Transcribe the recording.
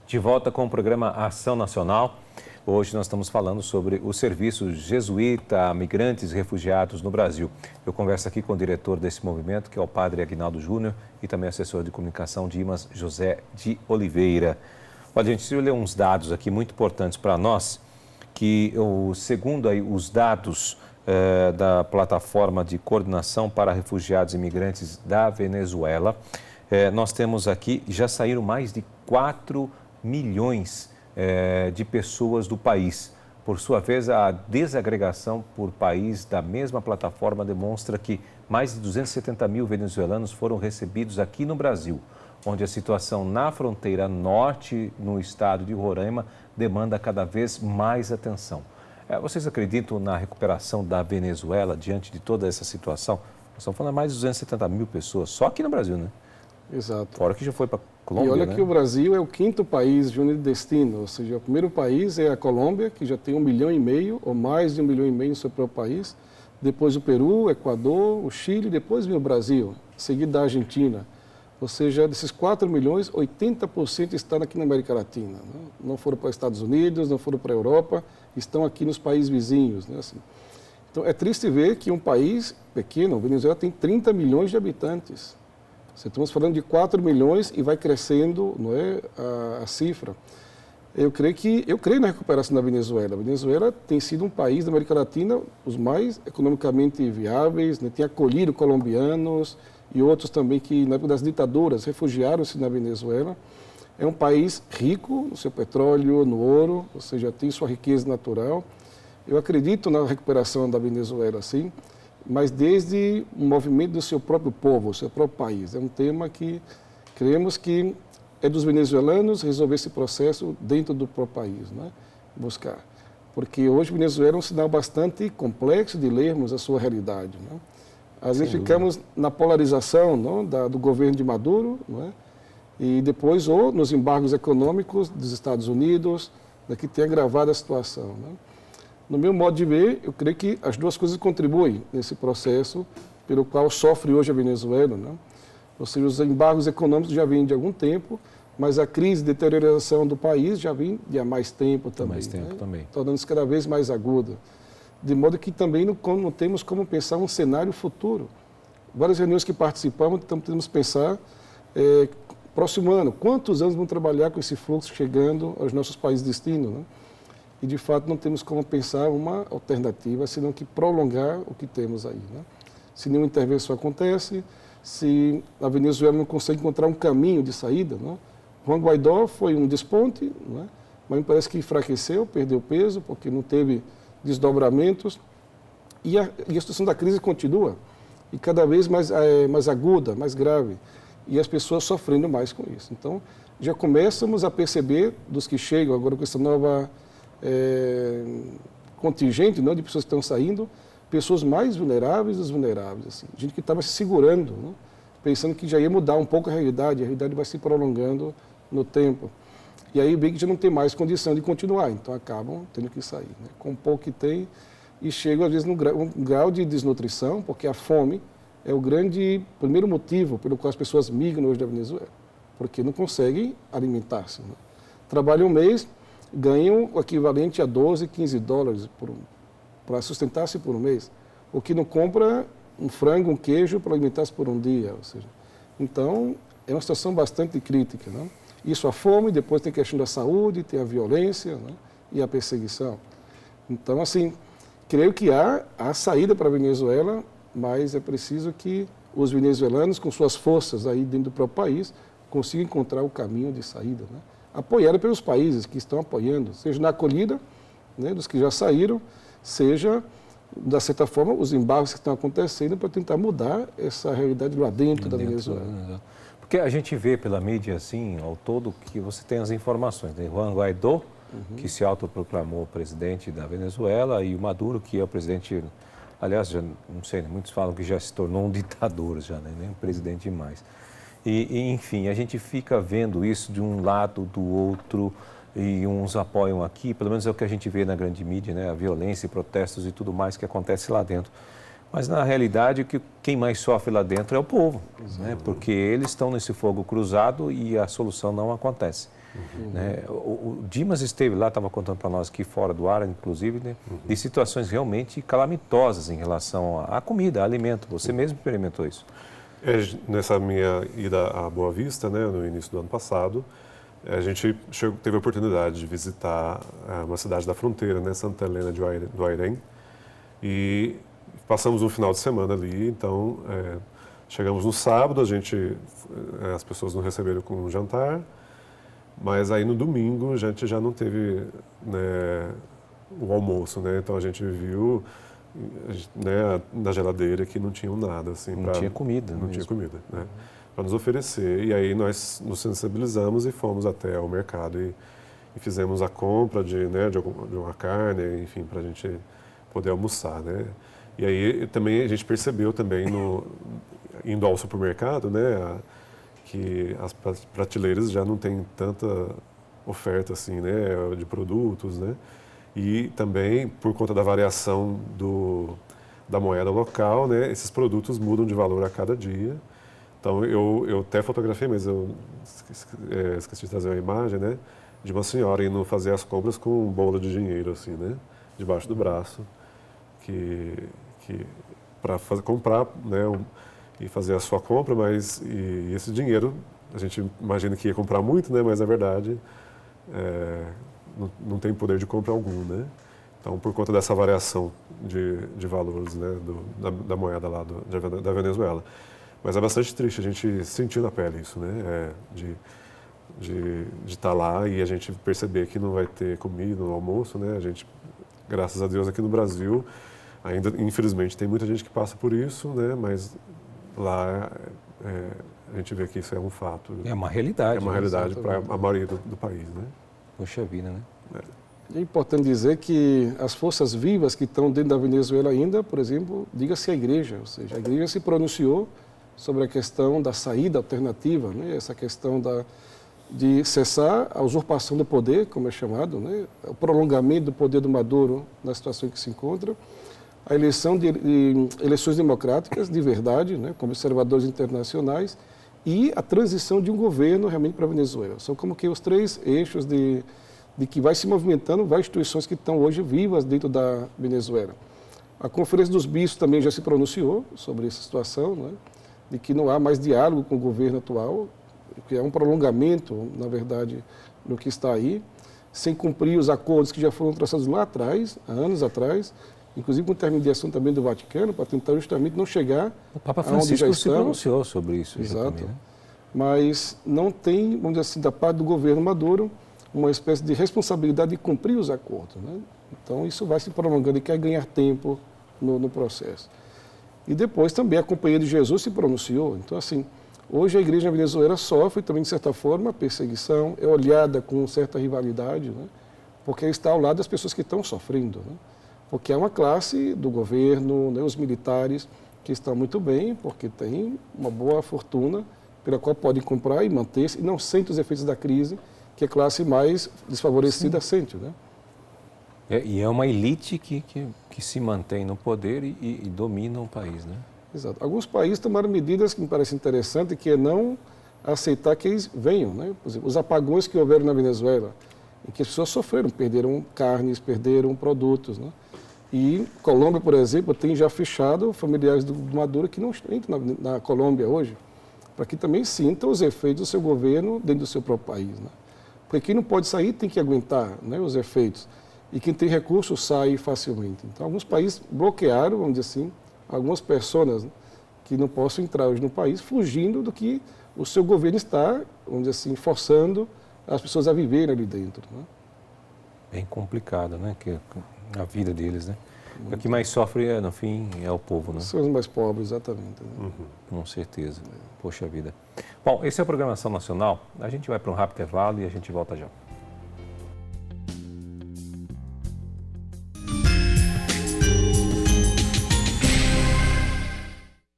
De volta com o programa Ação Nacional. Hoje nós estamos falando sobre o serviço jesuíta a migrantes e refugiados no Brasil. Eu converso aqui com o diretor desse movimento, que é o padre Aguinaldo Júnior, e também assessor de comunicação Dimas José de Oliveira. Olha, gente, eu ler uns dados aqui muito importantes para nós, que segundo aí os dados da plataforma de coordenação para refugiados e imigrantes da Venezuela, nós temos aqui, já saíram mais de 4 milhões de pessoas do país. Por sua vez, a desagregação por país da mesma plataforma demonstra que mais de 270 mil venezuelanos foram recebidos aqui no Brasil, onde a situação na fronteira norte, no estado de Roraima, demanda cada vez mais atenção. Vocês acreditam na recuperação da Venezuela diante de toda essa situação? Nós estamos falando de mais de 270 mil pessoas, só aqui no Brasil, né? Exato. Fora que já foi para Colômbia, e olha, né? Que o Brasil é o 5º país de destino, ou seja, o primeiro país é a Colômbia, que já tem 1,5 milhão ou mais de 1,5 milhão no seu próprio país. Depois o Peru, o Equador, o Chile, depois vem o Brasil, seguido da Argentina. Ou seja, desses 4 milhões, 80% estão aqui na América Latina. Né? Não foram para os Estados Unidos, não foram para a Europa, estão aqui nos países vizinhos. Né? Assim. Então é triste ver que um país pequeno, a Venezuela tem 30 milhões de habitantes. Estamos falando de 4 milhões e vai crescendo, não é, a cifra. Eu creio na recuperação da Venezuela. A Venezuela tem sido um país da América Latina os mais economicamente viáveis, né? Tem acolhido colombianos e outros também que, na época das ditaduras, refugiaram-se na Venezuela. É um país rico no seu petróleo, no ouro, ou seja, tem sua riqueza natural. Eu acredito na recuperação da Venezuela, sim, mas desde o movimento do seu próprio povo, do seu próprio país. É um tema que creemos que é dos venezuelanos resolver esse processo dentro do próprio país, né? Buscar. Porque hoje a Venezuela é um sinal bastante complexo de lermos a sua realidade. Né? Às vezes ficamos na polarização, não, do governo de Maduro, não é? E depois ou nos embargos econômicos dos Estados Unidos, né, que tem agravado a situação. Né? No meu modo de ver, eu creio que as duas coisas contribuem nesse processo pelo qual sofre hoje a Venezuela. Né? Ou seja, os embargos econômicos já vêm de algum tempo, mas a crise de deterioração do país já vem de há mais tempo também. Tornando-se cada vez mais aguda. De modo que também não temos como pensar um cenário futuro. Várias reuniões que participamos, então temos que pensar, próximo ano, quantos anos vamos trabalhar com esse fluxo chegando aos nossos países de destino, né? E, de fato, não temos como pensar uma alternativa, senão que prolongar o que temos aí. Né? Se nenhuma intervenção acontece, se a Venezuela não consegue encontrar um caminho de saída, né? Juan Guaidó foi um desponte, né? Mas me parece que enfraqueceu, perdeu peso, porque não teve desdobramentos. E a situação da crise continua, e cada vez mais aguda, mais grave, e as pessoas sofrendo mais com isso. Então, já começamos a perceber, dos que chegam agora com essa nova contingente, não, de pessoas que estão saindo, pessoas mais vulneráveis dos vulneráveis, assim, gente que estava se segurando, né, pensando que já ia mudar um pouco a realidade vai se prolongando no tempo. E aí bem que já não tem mais condição de continuar, então acabam tendo que sair, né, com o pouco que tem, e chegam às vezes num grau de desnutrição, porque a fome é o primeiro motivo pelo qual as pessoas migram hoje da Venezuela, porque não conseguem alimentar-se. Né. Trabalham um mês, ganham o equivalente a 12, 15 dólares para sustentar-se por um mês. O que não compra um frango, um queijo para alimentar-se por um dia. Ou seja, então, é uma situação bastante crítica. Né? Isso a fome, depois tem a questão da saúde, tem a violência, né? E a perseguição. Então, assim, creio que há saída para a Venezuela, mas é preciso que os venezuelanos, com suas forças aí dentro do próprio país, consigam encontrar o caminho de saída, né? Apoiada pelos países que estão apoiando, seja na acolhida, né, dos que já saíram, seja, de certa forma, os embargos que estão acontecendo para tentar mudar essa realidade lá dentro da Venezuela. Porque a gente vê pela mídia, assim, ao todo, que você tem as informações. Tem Juan Guaidó, que se autoproclamou presidente da Venezuela, e o Maduro, que é o presidente, aliás, já, não sei, muitos falam que já se tornou um ditador, já, né, nem um presidente mais. Enfim, a gente fica vendo isso de um lado, do outro, e uns apoiam aqui, pelo menos é o que a gente vê na grande mídia, né? A violência e protestos e tudo mais que acontece lá dentro. Mas, na realidade, quem mais sofre lá dentro é o povo, né? Porque eles estão nesse fogo cruzado e a solução não acontece. Né? O Dimas esteve lá, estava contando para nós aqui fora do ar, inclusive, né? De situações realmente calamitosas em relação à comida, a alimento. Você mesmo experimentou isso? Nessa minha ida à Boa Vista, né, no início do ano passado, a gente teve a oportunidade de visitar uma cidade da fronteira, né, Santa Helena do Airém, e passamos um final de semana ali. Então, chegamos no sábado, as pessoas nos receberam com um jantar, mas aí no domingo a gente já não teve, né, o almoço, né? Então a gente viu, né, na geladeira que não tinham nada assim, não tinha comida, não tinha comida, né, para nos oferecer. E aí nós nos sensibilizamos e fomos até o mercado e fizemos a compra de uma carne, enfim, para a gente poder almoçar, né? E aí também a gente percebeu também indo ao supermercado, né, que as prateleiras já não têm tanta oferta assim, né, de produtos, né? E também por conta da variação da moeda local, né, esses produtos mudam de valor a cada dia. Então eu até fotografei, mas eu esqueci de trazer uma imagem, né, de uma senhora indo fazer as compras com um bolo de dinheiro assim, né, debaixo do braço, que para comprar, né, e fazer a sua compra, mas esse dinheiro a gente imagina que ia comprar muito, né, mas na verdade não tem poder de compra algum, né? Então, por conta dessa variação de valores, né, da moeda lá da Venezuela. Mas é bastante triste a gente sentir na pele isso, né, de estar lá e a gente perceber que não vai ter comida no almoço, né? A gente, graças a Deus, aqui no Brasil, ainda, infelizmente, tem muita gente que passa por isso, né? Mas lá a gente vê que isso é um fato. É uma realidade. É uma realidade para a maioria do país, né? Poxa vida, né? É importante dizer que as forças vivas que estão dentro da Venezuela ainda, por exemplo, diga-se a igreja, ou seja, a igreja se pronunciou sobre a questão da saída alternativa, né? Essa questão de cessar a usurpação do poder, como é chamado, né? O prolongamento do poder do Maduro na situação em que se encontra, a eleição de eleições democráticas de verdade, né, como observadores internacionais, e a transição de um governo realmente para a Venezuela. São como que os três eixos de que vai se movimentando várias instituições que estão hoje vivas dentro da Venezuela. A Conferência dos Bispos também já se pronunciou sobre essa situação, né, de que não há mais diálogo com o governo atual, que é um prolongamento, na verdade, do que está aí, sem cumprir os acordos que já foram traçados lá atrás, há anos atrás, inclusive com intermediação também do Vaticano, para tentar justamente não chegar o Papa Francisco se pronunciou sobre isso. Exato. Também, né? Mas não tem, vamos dizer assim, da parte do governo Maduro, uma espécie de responsabilidade de cumprir os acordos, né? Então isso vai se prolongando e quer ganhar tempo no processo. E depois também a Companhia de Jesus se pronunciou. Então, assim, hoje a igreja venezuela sofre também, de certa forma, perseguição, é olhada com certa rivalidade, né? Porque está ao lado das pessoas que estão sofrendo, né? Porque é uma classe do governo, né, os militares, que estão muito bem, porque têm uma boa fortuna pela qual podem comprar e manter-se, e não sentem os efeitos da crise, que a classe mais desfavorecida sente, né? E é uma elite que se mantém no poder e domina o país, né? Exato. Alguns países tomaram medidas que me parecem interessantes, que é não aceitar que eles venham, né? Por exemplo, os apagões que houveram na Venezuela, em que as pessoas sofreram, perderam carnes, perderam produtos, né? E Colômbia, por exemplo, tem já fechado familiares do Maduro que não entram na Colômbia hoje, para que também sintam os efeitos do seu governo dentro do seu próprio país, né? Porque quem não pode sair tem que aguentar, né, os efeitos. E quem tem recursos sai facilmente. Então, alguns países bloquearam, vamos dizer assim, algumas pessoas que não possam entrar hoje no país, fugindo do que o seu governo está, vamos dizer assim, forçando as pessoas a viverem ali dentro, né? Bem complicado, né? Que a vida deles, né? O que mais sofre, no fim, é o povo, né? São os mais pobres, exatamente. Né? Com certeza. Poxa vida. Bom, esse é a Programação Nacional. A gente vai para um rápido intervalo e a gente volta já.